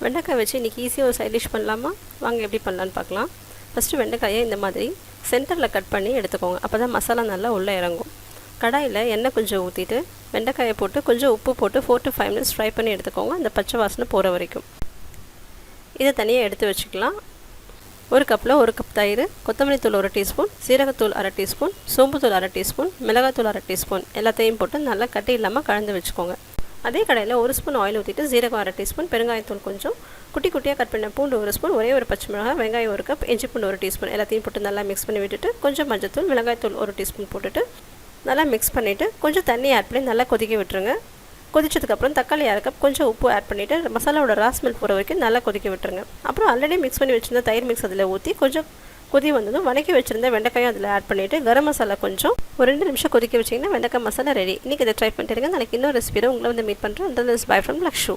வெண்டைக்காய் வச்சு இன்றைக்கி ஈஸியாக ஒரு சைட் டிஷ் பண்ணலாமா? வாங்க எப்படி பண்ணலான்னு பார்க்கலாம். ஃபஸ்ட்டு வெண்டைக்காயை இந்த மாதிரி சென்டரில் கட் பண்ணி எடுத்துக்கோங்க. அப்போ தான் மசாலா நல்லா உள்ளே இறங்கும். கடாயில் எண்ணெய் கொஞ்சம் ஊற்றிட்டு வெண்டைக்காயை போட்டு கொஞ்சம் உப்பு போட்டு 4 to 5 minutes ஃப்ரை பண்ணி எடுத்துக்கோங்க, அந்த பச்சை வாசனை போகிற வரைக்கும். இதை தனியாக எடுத்து வச்சுக்கலாம். ஒரு கப்பில் 1 கப் தயிர், கொத்தமல்லி தூள் 1 டீஸ்பூன், சீரகத்தூள் 1/2 டீஸ்பூன், சோம்புத்தூள் 1/2 டீஸ்பூன், மிளகாத்தூள் 1/2 டீஸ்பூன் எல்லாத்தையும் போட்டு நல்லா கட்டி இல்லாமல் கலந்து வச்சுக்கோங்க. அதே கடையில் 1 ஸ்பூன் ஆயில் ஊற்றிட்டு ஜீரகம் 1/2 டீஸ்பூன், பெருங்காயத்தூள் கொஞ்சம், குட்டி குட்டியாக கட் பண்ண பூண்டு 1 ஸ்பூன், ஒரே ஒரு பச்சை மிளகாய், வெங்காயம் 1 கப், இஞ்சி பூண்டு 1 டீஸ்பூன் எல்லாத்தையும் போட்டு நல்லா மிக்ஸ் பண்ணி விட்டுட்டு கொஞ்சம் மஞ்சத்தூள், மிளகாய்த்தூள் 1 டீஸ்பூன் போட்டுட்டு நல்லா மிக்ஸ் பண்ணிவிட்டு கொஞ்சம் தண்ணி ஆட் பண்ணி நல்லா கொதிக்க விட்டுருங்க. கொதிச்சதுக்கப்புறம் தக்காளி 1/2 கப், கொஞ்சம் உப்பு ஆட் பண்ணிவிட்டு மசாலாவோட ராஸ்மெல் போகிற வரைக்கும் நல்லா கொதிக்க விட்டுருங்க. அப்புறம் ஆல்ரெடி மிக்ஸ் பண்ணி வச்சுருந்த தயிர் மிக்ஸ் அதில் ஊற்றி கொஞ்சம் கொதி வந்ததும் வதக்கி வச்சுருந்த வெண்டைக்காயும் அதில் ஆட் பண்ணிவிட்டு கரம் மசாலா கொஞ்சம் ஒரு 2 நிமிஷம் கொதிக்க வச்சிங்கன்னா வெண்டைக்காய் மசாலா ரெடி. இன்றைக்கி இதை ட்ரை பண்ணிட்டு இருங்க. நாளைக்கு இன்னொரு ரெசிபியில் உங்களை வந்து மீட் பண்ணுறேன். By from Lakshu.